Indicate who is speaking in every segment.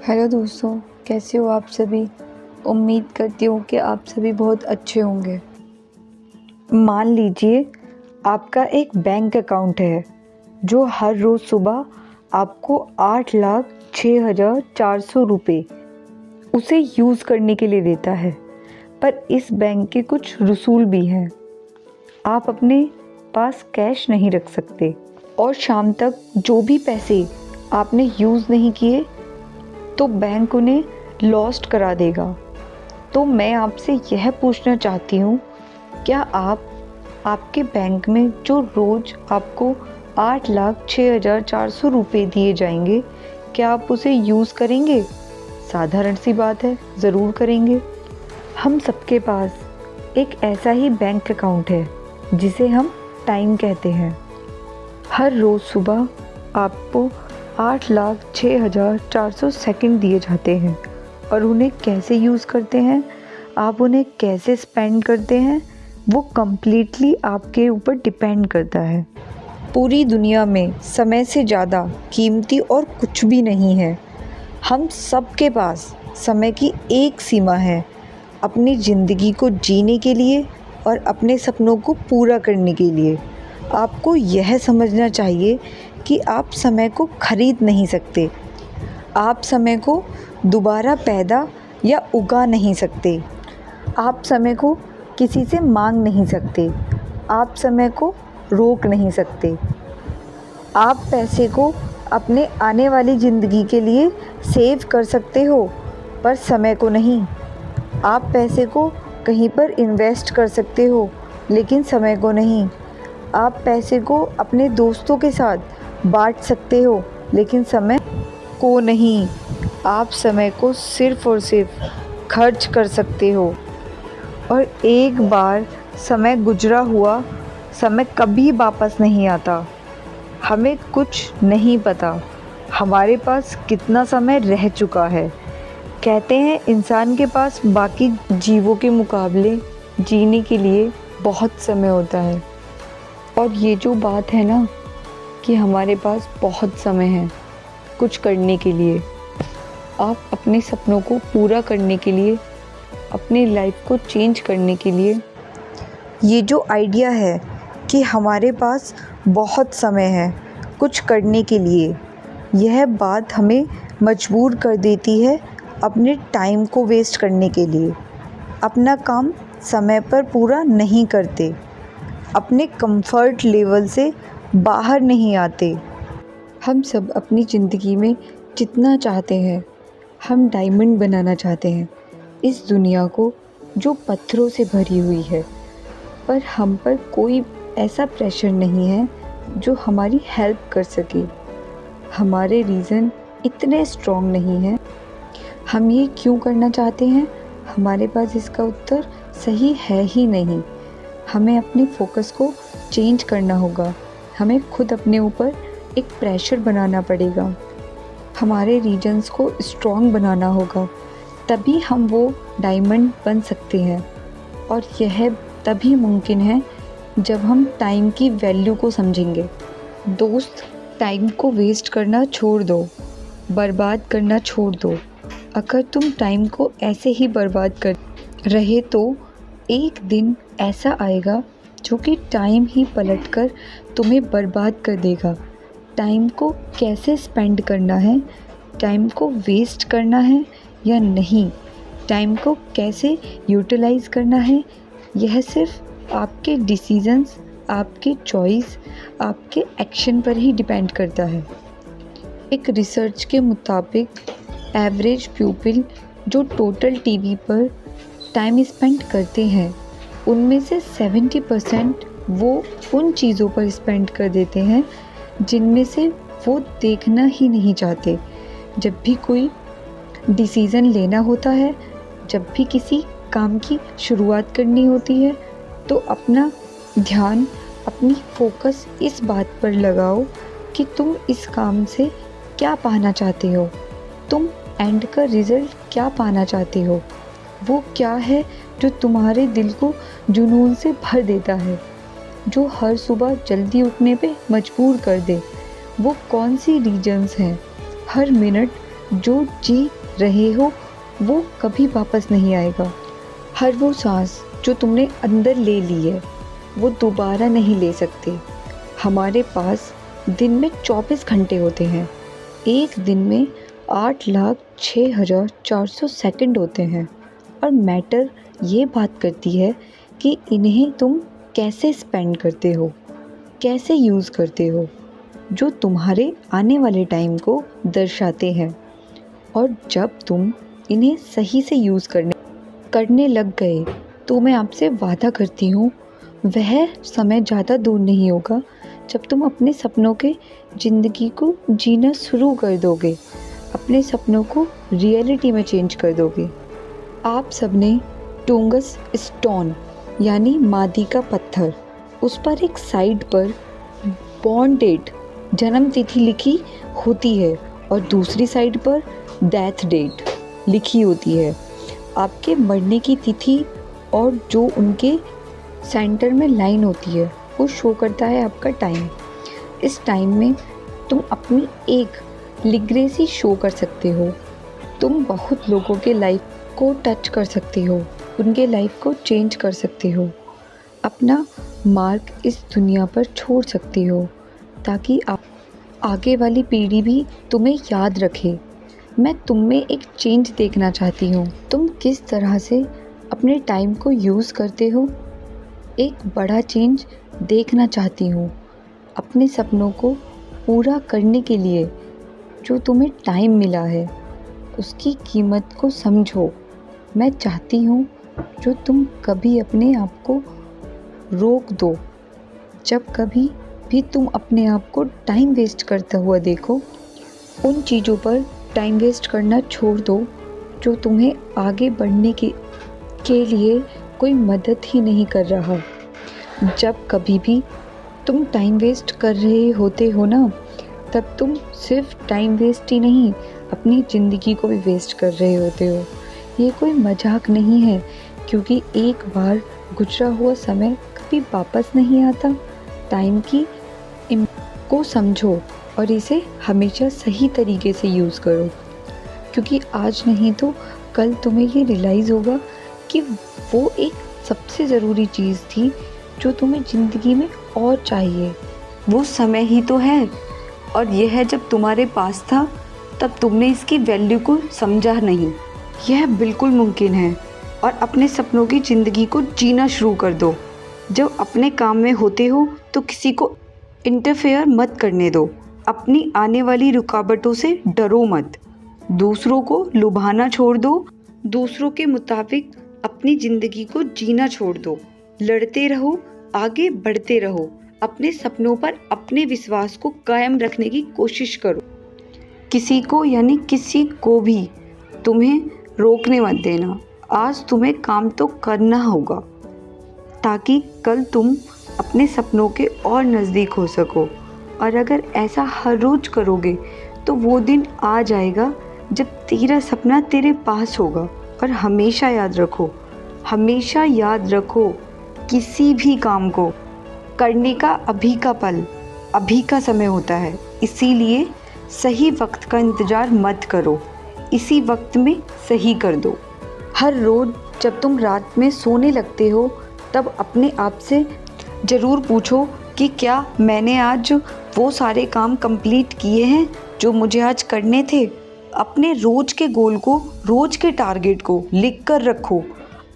Speaker 1: Hello दोस्तों, कैसे हो आप सभी। उम्मीद करती हूँ कि आप सभी बहुत अच्छे होंगे। मान लीजिए आपका एक बैंक अकाउंट है जो हर रोज़ सुबह आपको 8,06,400 रुपये उसे यूज़ करने के लिए देता है। पर इस बैंक के कुछ रसूल भी हैं। आप अपने पास कैश नहीं रख सकते और शाम तक जो भी पैसे आपने यूज़ नहीं किए तो बैंक उन्हें लॉस्ट करा देगा। तो मैं आपसे यह पूछना चाहती हूँ, क्या आप आपके बैंक में जो रोज़ आपको 8,06,400 रुपये दिए जाएंगे, क्या आप उसे यूज़ करेंगे? साधारण सी बात है, ज़रूर करेंगे। हम सबके पास एक ऐसा ही बैंक अकाउंट है जिसे हम टाइम कहते हैं। हर रोज़ सुबह आपको 8,06,400 सेकंड दिए जाते हैं और उन्हें कैसे यूज़ करते हैं, आप उन्हें कैसे स्पेंड करते हैं, वो कम्प्लीटली आपके ऊपर डिपेंड करता है। पूरी दुनिया में समय से ज़्यादा कीमती और कुछ भी नहीं है। हम सबके पास समय की एक सीमा है, अपनी ज़िंदगी को जीने के लिए और अपने सपनों को पूरा करने के लिए। आपको यह समझना चाहिए कि आप समय को खरीद नहीं सकते। आप समय को दोबारा पैदा या उगा नहीं सकते। आप समय को किसी से मांग नहीं सकते। आप समय को रोक नहीं सकते। आप पैसे को अपने आने वाली ज़िंदगी के लिए सेव कर सकते हो, पर समय को नहीं। आप पैसे को कहीं पर इन्वेस्ट कर सकते हो, लेकिन समय को नहीं। आप पैसे को अपने दोस्तों के साथ बांट सकते हो, लेकिन समय को नहीं। आप समय को सिर्फ़ और सिर्फ खर्च कर सकते हो और एक बार समय गुजरा हुआ समय कभी वापस नहीं आता। हमें कुछ नहीं पता हमारे पास कितना समय रह चुका है। कहते हैं इंसान के पास बाकी जीवों के मुकाबले जीने के लिए बहुत समय होता है। और ये जो बात है ना कि हमारे पास बहुत समय है कुछ करने के लिए, आप अपने सपनों को पूरा करने के लिए, अपनी लाइफ को चेंज करने के लिए, ये जो आइडिया है कि हमारे पास बहुत समय है कुछ करने के लिए, यह बात हमें मजबूर कर देती है अपने टाइम को वेस्ट करने के लिए। अपना काम समय पर पूरा नहीं करते, अपने कंफर्ट लेवल से बाहर नहीं आते। हम सब अपनी ज़िंदगी में जितना चाहते हैं, हम डायमंड बनाना चाहते हैं इस दुनिया को जो पत्थरों से भरी हुई है। पर हम पर कोई ऐसा प्रेशर नहीं है जो हमारी हेल्प कर सके। हमारे रीज़न इतने स्ट्रॉन्ग नहीं हैं। हम ये क्यों करना चाहते हैं, हमारे पास इसका उत्तर सही है ही नहीं। हमें अपने फोकस को चेंज करना होगा। हमें खुद अपने ऊपर एक प्रेशर बनाना पड़ेगा। हमारे रीजन्स को स्ट्रॉन्ग बनाना होगा, तभी हम वो डायमंड बन सकते हैं। और यह तभी मुमकिन है जब हम टाइम की वैल्यू को समझेंगे। दोस्त, टाइम को वेस्ट करना छोड़ दो, बर्बाद करना छोड़ दो। अगर तुम टाइम को ऐसे ही बर्बाद कर रहे तो एक दिन ऐसा आएगा जो कि टाइम ही पलटकर तुम्हें बर्बाद कर देगा। टाइम को कैसे स्पेंड करना है, टाइम को वेस्ट करना है या नहीं, टाइम को कैसे यूटिलाइज़ करना है, यह सिर्फ आपके डिसीजंस, आपके चॉइस, आपके एक्शन पर ही डिपेंड करता है। एक रिसर्च के मुताबिक एवरेज प्यूपिल जो टोटल टीवी पर टाइम स्पेंड करते हैं, उनमें से 70% वो उन चीज़ों पर स्पेंड कर देते हैं जिनमें से वो देखना ही नहीं चाहते। जब भी कोई डिसीज़न लेना होता है, जब भी किसी काम की शुरुआत करनी होती है, तो अपना ध्यान, अपनी फोकस इस बात पर लगाओ कि तुम इस काम से क्या पाना चाहते हो, तुम एंड का रिज़ल्ट क्या पाना चाहते हो। वो क्या है जो तुम्हारे दिल को जुनून से भर देता है, जो हर सुबह जल्दी उठने पे मजबूर कर दे। वो कौन सी रीजन्स हैं हर मिनट जो जी रहे हो वो कभी वापस नहीं आएगा। हर वो सांस जो तुमने अंदर ले ली है वो दोबारा नहीं ले सकते। हमारे पास दिन में 24 घंटे होते हैं। एक दिन में 8,06,400 सेकंड होते हैं और मैटर ये बात करती है कि इन्हें तुम कैसे स्पेंड करते हो, कैसे यूज़ करते हो, जो तुम्हारे आने वाले टाइम को दर्शाते हैं। और जब तुम इन्हें सही से यूज़ करने लग गए तो मैं आपसे वादा करती हूँ वह समय ज़्यादा दूर नहीं होगा जब तुम अपने सपनों के ज़िंदगी को जीना शुरू कर दोगे, अपने सपनों को रियलिटी में चेंज कर दोगे। आप सबने टोंगस स्टोन यानी मादी का पत्थर, उस पर एक साइड पर बॉर्न डेट जन्म तिथि लिखी होती है और दूसरी साइड पर डेथ डेट लिखी होती है, आपके मरने की तिथि। और जो उनके सेंटर में लाइन होती है वो शो करता है आपका टाइम। इस टाइम में तुम अपनी एक लिग्रेसी शो कर सकते हो। तुम बहुत लोगों के लाइफ को टच कर सकते हो, उनके लाइफ को चेंज कर सकते हो, अपना मार्क इस दुनिया पर छोड़ सकते हो ताकि आप आगे वाली पीढ़ी भी तुम्हें याद रखे। मैं तुम में एक चेंज देखना चाहती हूँ। तुम किस तरह से अपने टाइम को यूज़ करते हो, एक बड़ा चेंज देखना चाहती हूँ। अपने सपनों को पूरा करने के लिए जो तुम्हें टाइम मिला है उसकी कीमत को समझो। मैं चाहती हूँ जो तुम कभी अपने आप को रोक दो, जब कभी भी तुम अपने आप को टाइम वेस्ट करता हुआ देखो, उन चीज़ों पर टाइम वेस्ट करना छोड़ दो जो तुम्हें आगे बढ़ने के लिए कोई मदद ही नहीं कर रहा। जब कभी भी तुम टाइम वेस्ट कर रहे होते हो ना, तब तुम सिर्फ टाइम वेस्ट ही नहीं अपनी ज़िंदगी को भी वेस्ट कर रहे होते हो। ये कोई मजाक नहीं है, क्योंकि एक बार गुजरा हुआ समय कभी वापस नहीं आता। टाइम की को समझो और इसे हमेशा सही तरीके से यूज़ करो, क्योंकि आज नहीं तो कल तुम्हें ये रियलाइज़ होगा कि वो एक सबसे ज़रूरी चीज़ थी जो तुम्हें ज़िंदगी में और चाहिए। वो समय ही तो है, और यह है जब तुम्हारे पास था तब तुमने इसकी वैल्यू को समझा नहीं। यह बिल्कुल मुमकिन है, और अपने सपनों की ज़िंदगी को जीना शुरू कर दो। जब अपने काम में होते हो तो किसी को इंटरफेयर मत करने दो। अपनी आने वाली रुकावटों से डरो मत। दूसरों को लुभाना छोड़ दो। दूसरों के मुताबिक अपनी ज़िंदगी को जीना छोड़ दो। लड़ते रहो, आगे बढ़ते रहो। अपने सपनों पर अपने विश्वास को कायम रखने की कोशिश करो। किसी को यानी किसी को भी तुम्हें रोकने मत देना। आज तुम्हें काम तो करना होगा ताकि कल तुम अपने सपनों के और नज़दीक हो सको। और अगर ऐसा हर रोज़ करोगे तो वो दिन आ जाएगा जब तेरा सपना तेरे पास होगा। और हमेशा याद रखो, हमेशा याद रखो, किसी भी काम को करने का अभी का पल, अभी का समय होता है। इसीलिए सही वक्त का इंतज़ार मत करो, इसी वक्त में सही कर दो। हर रोज़ जब तुम रात में सोने लगते हो तब अपने आप से ज़रूर पूछो कि क्या मैंने आज वो सारे काम कंप्लीट किए हैं जो मुझे आज करने थे। अपने रोज़ के गोल को, रोज़ के टारगेट को लिख कर रखो।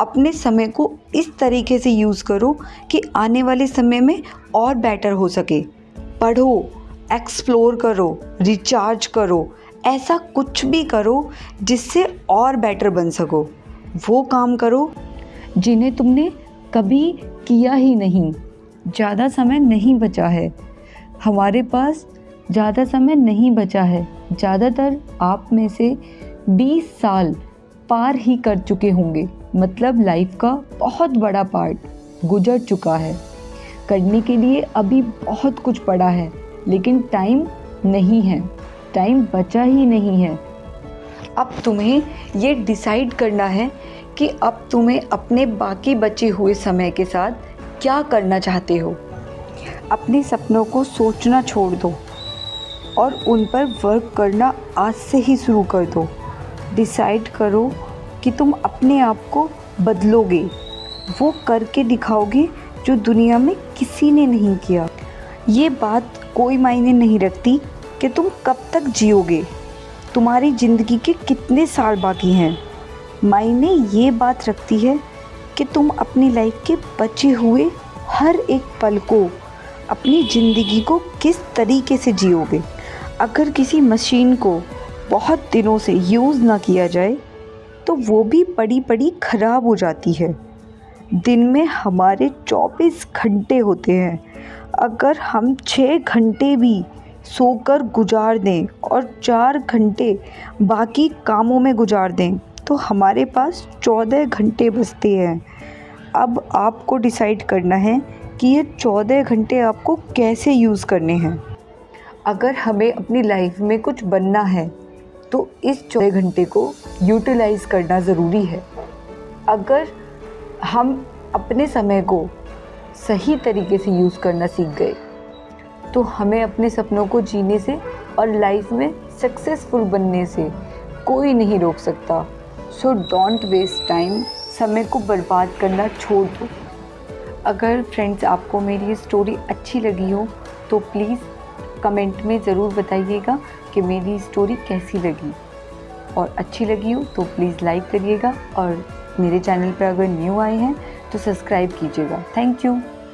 Speaker 1: अपने समय को इस तरीके से यूज़ करो कि आने वाले समय में और बेटर हो सके। पढ़ो, एक्सप्लोर करो, रिचार्ज करो, ऐसा कुछ भी करो जिससे और बेटर बन सको। वो काम करो जिन्हें तुमने कभी किया ही नहीं। ज़्यादा समय नहीं बचा है, हमारे पास ज़्यादा समय नहीं बचा है। ज़्यादातर आप में से 20 साल पार ही कर चुके होंगे, मतलब लाइफ का बहुत बड़ा पार्ट गुजर चुका है। करने के लिए अभी बहुत कुछ पड़ा है, लेकिन टाइम नहीं है, टाइम बचा ही नहीं है। अब तुम्हें ये डिसाइड करना है कि अब तुम्हें अपने बाकी बचे हुए समय के साथ क्या करना चाहते हो। अपने सपनों को सोचना छोड़ दो और उन पर वर्क करना आज से ही शुरू कर दो। डिसाइड करो कि तुम अपने आप को बदलोगे, वो करके दिखाओगे जो दुनिया में किसी ने नहीं किया। ये बात कोई मायने नहीं रखती कि तुम कब तक जियोगे, तुम्हारी ज़िंदगी के कितने साल बाकी हैं। मायने ये बात रखती है कि तुम अपनी लाइफ के बचे हुए हर एक पल को, अपनी ज़िंदगी को किस तरीके से जियोगे। अगर किसी मशीन को बहुत दिनों से यूज़ ना किया जाए तो वो भी पड़ी पड़ी ख़राब हो जाती है। दिन में हमारे 24 घंटे होते हैं। अगर हम 6 घंटे भी सोकर गुजार दें और 4 घंटे बाकी कामों में गुजार दें तो हमारे पास 14 घंटे बचते हैं। अब आपको डिसाइड करना है कि ये 14 घंटे आपको कैसे यूज़ करने हैं। अगर हमें अपनी लाइफ में कुछ बनना है तो इस 14 घंटे को यूटिलाइज़ करना ज़रूरी है। अगर हम अपने समय को सही तरीके से यूज़ करना सीख गए तो हमें अपने सपनों को जीने से और लाइफ में सक्सेसफुल बनने से कोई नहीं रोक सकता। सो डोंट वेस्ट टाइम, समय को बर्बाद करना छोड़ दो। अगर फ्रेंड्स आपको मेरी ये स्टोरी अच्छी लगी हो तो प्लीज़ कमेंट में ज़रूर बताइएगा कि मेरी स्टोरी कैसी लगी, और अच्छी लगी हो तो प्लीज़ लाइक करिएगा, और मेरे चैनल पर अगर न्यू आए हैं तो सब्सक्राइब कीजिएगा। Thank you.